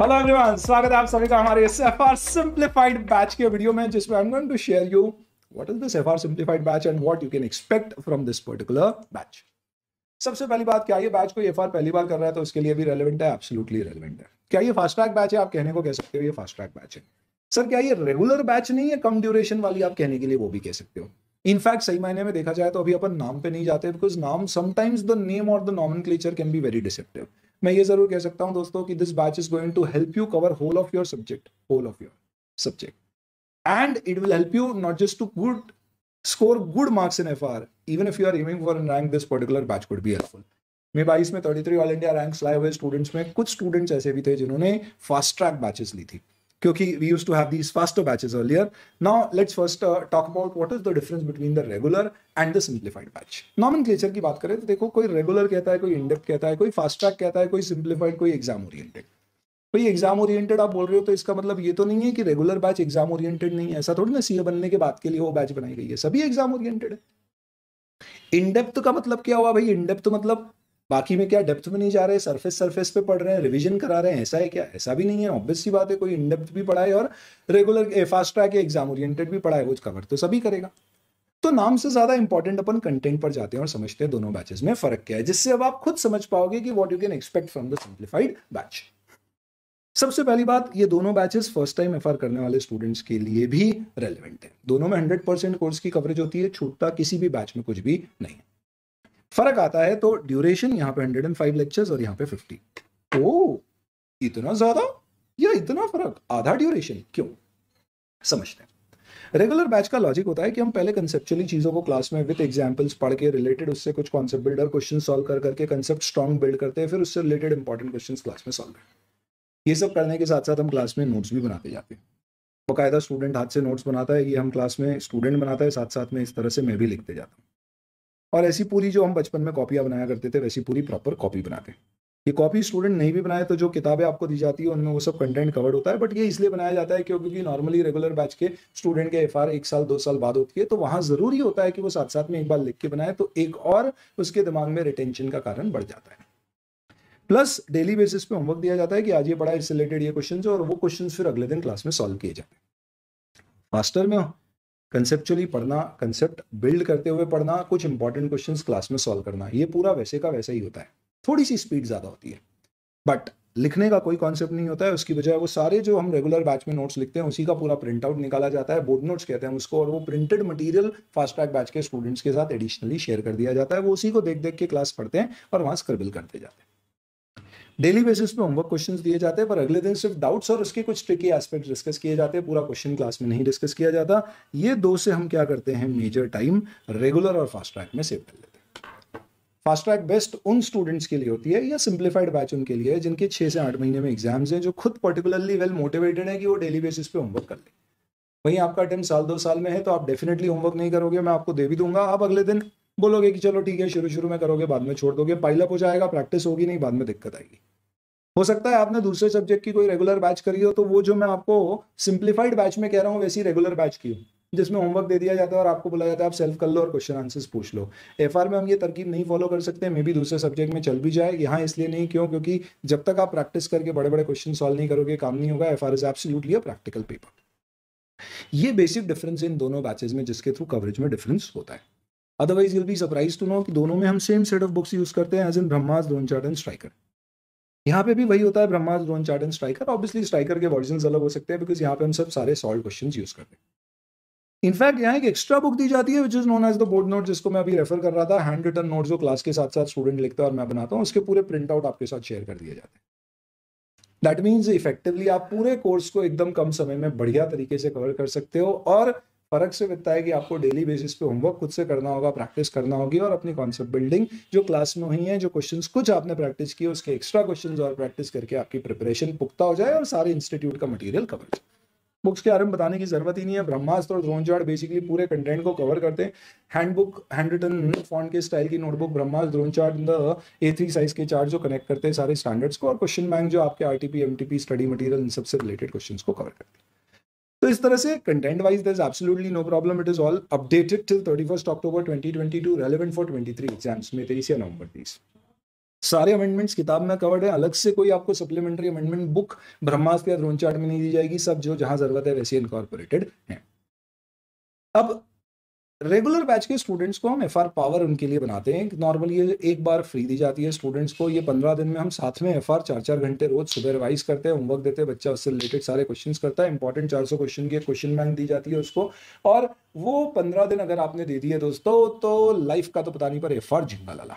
Hello everyone, स्वागत है आप सभी का हमारे एफआर सिंप्लीफाइड बैच के वीडियो में, जिसमें I am going to share you what is this FR simplified batch and what you can expect from this particular batch. सबसे पहली बात, क्या ये बैच कोई एफआर पहली बार कर रहा है तो उसके लिए भी रेलेवेंट है? एब्सोल्युटली रेलेवेंट है। क्या ये फास्ट ट्रैक बैच है? आप कहने को कह सकते हो ये फास्ट ट्रैक बैच है। सर क्या ये रेगुलर बैच नहीं है, कम ड्यूरेशन वाली? आप कहने के लिए वो भी कह सकते हो। इनफैक्ट सही मायने में देखा जाए तो अभी अपन नाम पे नहीं जाते, बिकॉज नाम समटाइम्स द नेम और the nomenclature can be very deceptive. मैं ये जरूर कह सकता हूं दोस्तों कि this batch is going to help you cover whole of your subject and it will help you not just to score good marks in FR. Even if you are aiming for a rank, this particular batch could be helpful. मैं 22 में 33 all India ranks लाए हुए students में कुछ students ऐसे भी थे जिन्होंने फास्ट ट्रैक बैचेस ली थी, क्योंकि we used to have these faster batches earlier. Now let's first talk about what is the difference between the regular and the simplified batch. Nomenclature की बात करें तो देखो, कोई रेगुलर कहता है, कोई इन-डेप्थ कहता है, कोई फास्ट ट्रैक कहता है, कोई सिंप्लीफाइड, कोई एग्जाम ओरिएंटेड. भाई एग्जाम ओरिएंटेड आप बोल रहे हो तो इसका मतलब ये तो नहीं है कि रेगुलर बैच एग्जाम ओरिएंटेड नहीं है. ऐसा थोड़ी ना सीए बनने के बाद के लिए वो बैच बनाई गई है. सभी एग्जाम ओरिएंटेड है. इन डेप्थ का मतलब क्या हुआ भाई? इन डेप्थ मतलब बाकी में क्या डेप्थ में नहीं जा रहे, सरफेस पे पढ़ रहे हैं, रिवीजन करा रहे हैं, ऐसा है क्या? ऐसा भी नहीं है. ऑब्वियस सी बात है, कोई इन डेप्थ भी पढ़ाए और रेगुलर फास्ट ट्रैक या एग्जाम ओरिएंटेड भी पढ़ाए, वो कवर तो सभी करेगा. तो नाम से ज्यादा इंपॉर्टेंट अपन कंटेंट पर जाते हैं और समझते हैं दोनों बैचेस में फर्क क्या है, जिससे अब आप खुद समझ पाओगे कि what you can expect from the simplified batch. सबसे पहली बात, ये दोनों बैचेस फर्स्ट टाइम एफआर करने वाले स्टूडेंट्स के लिए भी रेलेवेंट है. दोनों में 100% कोर्स की कवरेज होती है, छूटता किसी भी बैच में कुछ भी नहीं. फर्क आता है तो ड्यूरेशन, यहाँ पे 105 लेक्चर्स और यहाँ पे 50. ओ, इतना ज्यादा या इतना फर्क? आधा ड्यूरेशन क्यों? समझते हैं. रेगुलर बैच का लॉजिक होता है कि हम पहले कंसेप्चुअली चीजों को क्लास में विद एग्जांपल्स पढ़ के रिलेटेड उससे कुछ कॉन्सेप्ट बिल्डर क्वेश्चन सॉल्व कर करके कंसेप्ट स्ट्रॉन्ग बिल्ड करते हैं, फिर उससे रिलेटेड इंपॉर्टेंट क्वेश्चन क्लास में सॉल्व करते हैं. ये सब करने के साथ साथ हम क्लास में नोट्स भी बनाते जाते हैं. बाकायदा स्टूडेंट हाथ से नोट्स बनाता है, ये हम क्लास में स्टूडेंट बनाता है, साथ साथ में इस तरह से मैं भी लिखते जाता हूँ. और ऐसी पूरी जो हम बचपन में कॉपियां बनाया करते थे वैसी पूरी प्रॉपर कॉपी बनाते हैं. ये कॉपी स्टूडेंट नहीं भी बनाए तो जो किताबें आपको दी जाती है उनमें वो सब कंटेंट कवर्ड होता है, बट ये इसलिए बनाया जाता है क्योंकि नॉर्मली रेगुलर बैच के स्टूडेंट के एफआर 1 साल 2 साल बाद होती है, तो वहां जरूरी होता है कि वो साथ साथ में एक बार लिख के बनाए, तो एक और उसके दिमाग में रिटेंशन का कारण बढ़ जाता है. प्लस डेली बेसिस पे होमवर्क दिया जाता है कि आज ये पढ़ा, इससे रिलेटेड ये क्वेश्चंस, और वो क्वेश्चंस फिर अगले दिन क्लास में सॉल्व किए जाते हैं. फास्टर में कंसेप्चुअली पढ़ना, कंसेप्ट बिल्ड करते हुए पढ़ना, कुछ इंपॉर्टेंट क्वेश्चंस क्लास में सॉल्व करना, ये पूरा वैसे का वैसा ही होता है. थोड़ी सी स्पीड ज्यादा होती है, बट लिखने का कोई कॉन्सेप्ट नहीं होता है. उसकी बजाय वो सारे जो हम रेगुलर बैच में नोट्स लिखते हैं उसी का पूरा प्रिंट आउट निकाला जाता है, बोर्ड नोट्स कहते हैं उसको, और वो printed material fast track batch के स्टूडेंट्स के साथ एडिशनली शेयर कर दिया जाता है. वो उसी को देख देख के क्लास पढ़ते हैं और वहां स्क्रिबल करते जाते हैं. डेली बेसिस पे होमवर्क क्वेश्चंस दिए जाते हैं, पर अगले दिन सिर्फ डाउट्स और उसके कुछ ट्रिकी एस्पेक्ट डिस्कस किए जाते हैं. पूरा क्वेश्चन क्लास में नहीं डिस्कस किया जाता. ये दो से हम क्या करते हैं, मेजर टाइम रेगुलर और फास्ट ट्रैक में सेव कर लेते हैं. फास्ट ट्रैक बेस्ट उन स्टूडेंट्स के लिए होती है, या सिंप्लीफाइड बैच उनके लिए है जिनके 6 से 8 महीने में एग्जाम्स हैं, जो खुद पर्टिकुलरली वेल मोटिवेटेड है कि वो डेली बेसिस पे होमवर्क कर ले. वहीं आपका अटेम्प्ट साल 2 साल में है तो आप डेफिनेटली होमवर्क नहीं करोगे, मैं आपको दे भी दूंगा, आप अगले दिन बोलोगे कि चलो ठीक है, शुरू में करोगे, बाद में छोड़ दोगे, पाइलअप हो जाएगा, प्रैक्टिस होगी नहीं, बाद में दिक्कत आएगी. हो सकता है आपने दूसरे सब्जेक्ट की कोई रेगुलर बैच करी हो, तो वो जो मैं आपको सिंप्लीफाइड बैच में कह रहा हूँ वैसी रेगुलर बैच की हो, जिसमें होमवर्क दे दिया जाता है और आपको बोला जाता है आप सेल्फ कर लो और क्वेश्चन आंसर्स पूछ लो. एफआर में हम ये तरकीब नहीं फॉलो कर सकते, मे भी दूसरे सब्जेक्ट में चल भी जाए, यहाँ इसलिए नहीं. क्यों? क्योंकि जब तक आप प्रैक्टिस करके बड़े बड़े क्वेश्चन सॉल्व नहीं करोगे, काम नहीं होगा. FR is absolutely a practical paper. ये बेसिक डिफरेंस इन दोनों बैचेस में, जिसके थ्रू कवरेज में डिफरेंस होता है. Otherwise you'll be surprised to know कि दोनों में हम same set of books use करते हैं, as in Brahmastra, Drona chart and striker. यहाँ पे भी वही होता है, Brahmastra, Drona chart and striker. Obviously striker के वर्जन्स अलग हो सकते हैं, बिकॉज यहाँ पे हम सब सारे सॉल्व क्वेश्चंस यूज करते हैं. इनफैक्ट यहाँ एक एक्स्ट्रा बुक दी जाती है which is known as the board note, जिसको मैं अभी रेफर कर रहा था. हैंड रिटन नोट जो क्लास के साथ साथ स्टूडेंट लिखता है और मैं बनाता हूँ, उसके पूरे प्रिंट आउट आपके साथ शेयर कर दिए जाते हैं. दैट मीन्स इफेक्टिवली आप पूरे कोर्स को एकदम कम समय में बढ़िया तरीके से कवर कर सकते हो. और फर्क से दिखता है कि आपको डेली बेसिस पे होमवर्क खुद से करना होगा, प्रैक्टिस करना होगी, और अपनी कॉन्सेप्ट बिल्डिंग जो क्लास में हुई है, जो क्वेश्चंस कुछ आपने प्रैक्टिस किए, उसके एक्स्ट्रा क्वेश्चंस और प्रैक्टिस करके आपकी प्रिपरेशन पुख्ता हो जाए और सारे इंस्टीट्यूट का मटेरियल कवर हो जाए. बुक्स के बारे में बताने की जरूरत ही नहीं है. ब्रह्मास्त्र और द्रोण चार्ट बेसिकली पूरे कंटेंट को कवर करते हैं. हैंडबुक, हैंड रिटन फॉन्ट के स्टाइल की notebook Brahmastra, Drona chart in the A3 size के चार्ट जो कनेक्ट करते हैं सारे स्टैंडर्ड्स को, और क्वेश्चन बैंक जो आपके आरटीपी, एमटीपी, स्टडी मटेरियल, इन सबसे रिलेटेड क्वेश्चंस को कवर करते हैं. तो इस तरह से content wise there is absolutely no problem. It is all updated till 31 October 2022, relevant for 23 exams में 23 या नवंबर 30. सारे अमेंडमेंट्स किताब में कवर्ड है, अलग से कोई आपको सप्लीमेंट्री अमेंडमेंट बुक ब्रह्मास्त्र या द्रोण चार्ट में नहीं दी जाएगी, सब जो जहां जरूरत है वैसे इनकॉर्पोरेटेड है। अब रेगुलर बैच के स्टूडेंट्स को हम एफआर पावर उनके लिए बनाते हैं। नॉर्मली ये एक बार फ्री दी जाती है स्टूडेंट्स को, ये 15 दिन में हम साथ में एफआर 4-4 घंटे रोज सुबह रिवाइज करते हैं, होमवर्क देते हैं, बच्चा उससे रिलेटेड सारे क्वेश्चंस करता है, इंपॉर्टेंट 400 क्वेश्चन की क्वेश्चन बैंक दी जाती है उसको, और वो 15 दिन अगर आपने दे दिए दोस्तों तो लाइफ का तो पता नहीं पर एफआर जिंगा लाला।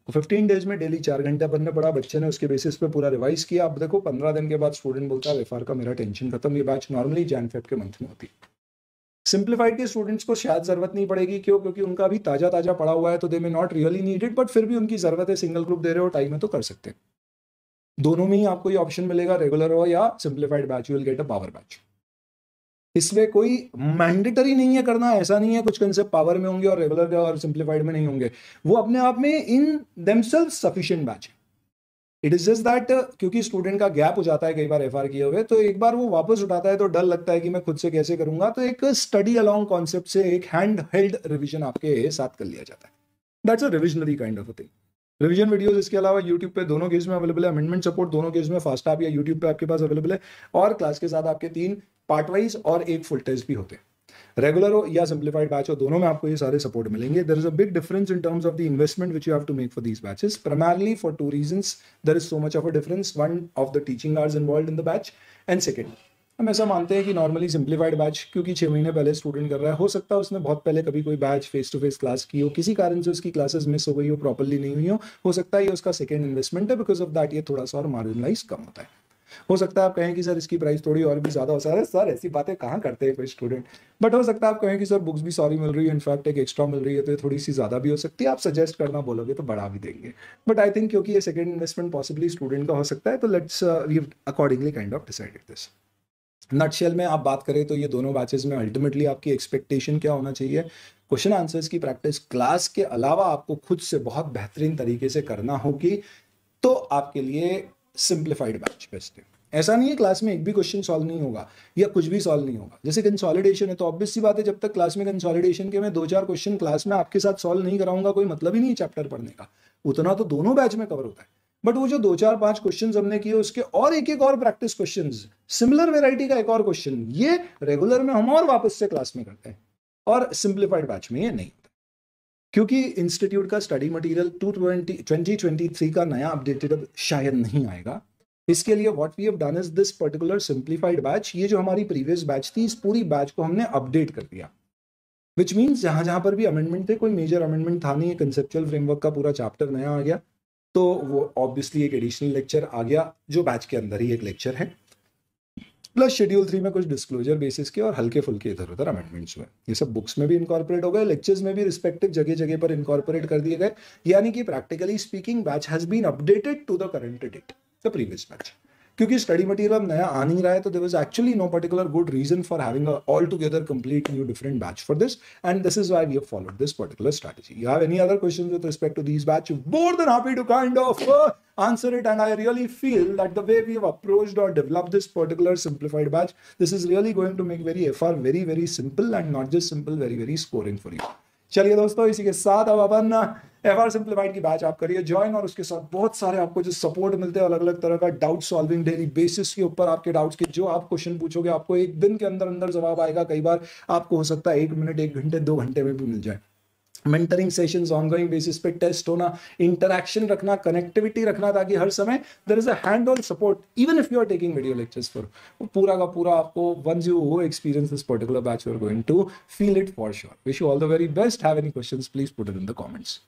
15 डेज में डेली 4 घंटे पढ़ना पड़ा, बच्चे ने उसके बेसिस पे पूरा रिवाइज किया। अब देखो 15 दिन के बाद स्टूडेंट बोलता है एफआर का मेरा टेंशन खत्म। ये बैच नॉर्मली जैन फेब के मंथ में होती है। सिंप्लीफाइड के स्टूडेंट्स को शायद जरूरत नहीं पड़ेगी, क्यों? क्योंकि उनका भी ताजा ताजा पड़ा हुआ है, तो they may not really need it, but फिर भी उनकी जरूरत है, सिंगल ग्रुप दे रहे हो टाइम है तो कर सकते हैं। दोनों में ही आपको ये ऑप्शन मिलेगा, रेगुलर हो या simplified batch, you will get a power batch. इसमें कोई मैंडेटरी नहीं है करना, ऐसा नहीं है कुछ कंसेप्ट पावर में होंगे और रेगुलर और सिंप्लीफाइड में नहीं होंगे, वो अपने आप में इन देमसेल्व्स सफिशिएंट बैच है। इट इज जस्ट दैट क्योंकि स्टूडेंट का गैप हो जाता है कई बार एफआर किए हुए, तो एक बार वो वापस उठाता है तो डर लगता है कि मैं खुद से कैसे करूंगा, तो एक स्टडी अलोंग कॉन्सेप्ट से एक हैंड हेल्ड रिविजन आपके साथ कर लिया जाता है। That's a revisionary kind of a thing. Revision videos इसके अलावा यूट्यूब पे दोनों केस में अवेलेबल है, अमेंडमेंट सपोर्ट दोनों केस में फास्ट ऐप या यूट्यूब पे आपके पास अवेलेबल है, और क्लास के साथ आपके 3 पार्ट वाइज और 1 फुल टेस्ट भी होते हैं। रेगुलर हो या सिंप्लीफाइड बैच हो, दोनों में आपको ये सारे सपोर्ट मिलेंगे। There is a big difference in terms of the investment which you have to make for these batches, primarily for 2 reasons there is so much of a difference. One of the teaching hours involved in the batch, and second हम ऐसा मानते हैं कि normally simplified batch क्योंकि 6 महीने पहले student कर रहा है, हो सकता है उसने बहुत पहले कभी कोई batch face to face class की हो, किसी कारण से उसकी क्लासेस मिस हो गई हो, प्रॉपर्ली नहीं हुई हो सकता है ये उसका सेकंड इन्वेस्टमेंट है, बिकॉज ऑफ दैट ये थोड़ा सा और मार्जिनलाइज कम होता है। हो सकता है आप कहें कि सर इसकी प्राइस थोड़ी और भी ज्यादा हो सकता है, सर ऐसी बातें कहाँ करते हैं कोई स्टूडेंट, बट हो सकता है आप कहें कि सर बुक्स भी सॉरी मिल रही है, इनफैक्ट एक एक्स्ट्रा मिल रही है, तो ये थोड़ी सी ज्यादा भी हो सकती है। आप सजेस्ट करना बोलोगे तो बढ़ा भी देंगे, बट आई थिंक क्योंकि ये सेकंड इन्वेस्टमेंट पॉसिबली स्टूडेंट का हो सकता है, तो let's we accordingly kind of decided this. Nutshell में आप बात करें तो ये दोनों बैचेस में अल्टीमेटली आपकी एक्सपेक्टेशन क्या होना चाहिए? क्वेश्चन आंसर्स की प्रैक्टिस क्लास के अलावा आपको खुद से बहुत बेहतरीन तरीके से करना होगी, तो आपके लिए सिंप्लीफाइड बैच बेस्ट है। ऐसा नहीं है क्लास में एक भी क्वेश्चन सॉल्व नहीं होगा या कुछ भी सॉल्व नहीं होगा। जैसे कंसोलिडेशन है तो ऑब्वियस सी बात है, जब तक क्लास में कंसोलिडेशन के मैं 2-4 क्वेश्चन क्लास में आपके साथ सॉल्व नहीं कराऊंगा, कोई मतलब ही नहीं चैप्टर पढ़ने का, उतना तो दोनों बैच में कवर होता है। बट वो जो 2-4-5 क्वेश्चन हमने किए उसके और एक और प्रैक्टिस क्वेश्चन, सिमिलर वेराइटी का एक और क्वेश्चन, ये रेगुलर में हम और वापस से क्लास में करते हैं, और सिंप्लीफाइड बैच में ये नहीं होता, क्योंकि इंस्टीट्यूट का स्टडी मटेरियल 2023 का नया अपडेटेड अब शायद नहीं आएगा। इसके लिए what we have done is this particular simplified batch, ये जो हमारी प्रीवियस बैच थी, इस पूरी बैच को हमने अपडेट कर दिया, विच मीन्स जहां जहां पर भी अमेंडमेंट थे, कोई मेजर अमेंडमेंट था नहीं, कंसेप्चुअल फ्रेमवर्क का पूरा चैप्टर नया आ गया, तो वो ऑब्वियसली एक एडिशनल लेक्चर आ गया जो बैच के अंदर ही एक लेक्चर है, प्लस शेड्यूल 3 में कुछ डिस्क्लोजर बेसिस के और हल्के फुल्के इधर उधर अमेंडमेंट्स हुए। ये सब बुक्स में भी इनकॉर्पोरेट हो गए, लेक्चर्स में भी रिस्पेक्टिव जगह जगह पर इनकॉर्पोरेट कर दिए गए, यानी कि practically speaking batch has been updated to the current date, the previous batch. क्योंकि स्टडी मटेरियल अब नया आ नहीं रहा है, तो there was actually no particular good reason for having a altogether complete new different batch for this, and this is why we have followed this particular strategy. You have any other questions with respect to this batch, more than happy to kind of answer it, and I really feel that the way we have approached or developed this particular simplified batch, this is really going to make FR very simple, and not just simple, very scoring for you. चलिए दोस्तों, इसी के साथ अब अपन FR simplified की batch आप करिए join, और उसके साथ बहुत सारे आपको जो सपोर्ट मिलते हैं, अलग अलग तरह का डाउट सॉल्विंग डेली बेसिस के ऊपर, आपके डाउट्स के जो आप क्वेश्चन पूछोगे आपको एक दिन के अंदर जवाब आएगा, कई बार आपको हो सकता है 1 मिनट 1 घंटे 2 घंटे में भी मिल जाए। मेंटरिंग सेशंस ऑनगोइंग बेसिस पे टेस्ट होना, इंटरैक्शन रखना, कनेक्टिविटी रखना, ताकि हर समय there is a hand on support even if you are taking video lectures for, पूरा का पूरा आपको वंस यू हो experience this particular batch you are going to feel it for sure. Wish you all the very best. Have any questions please put it in the comments.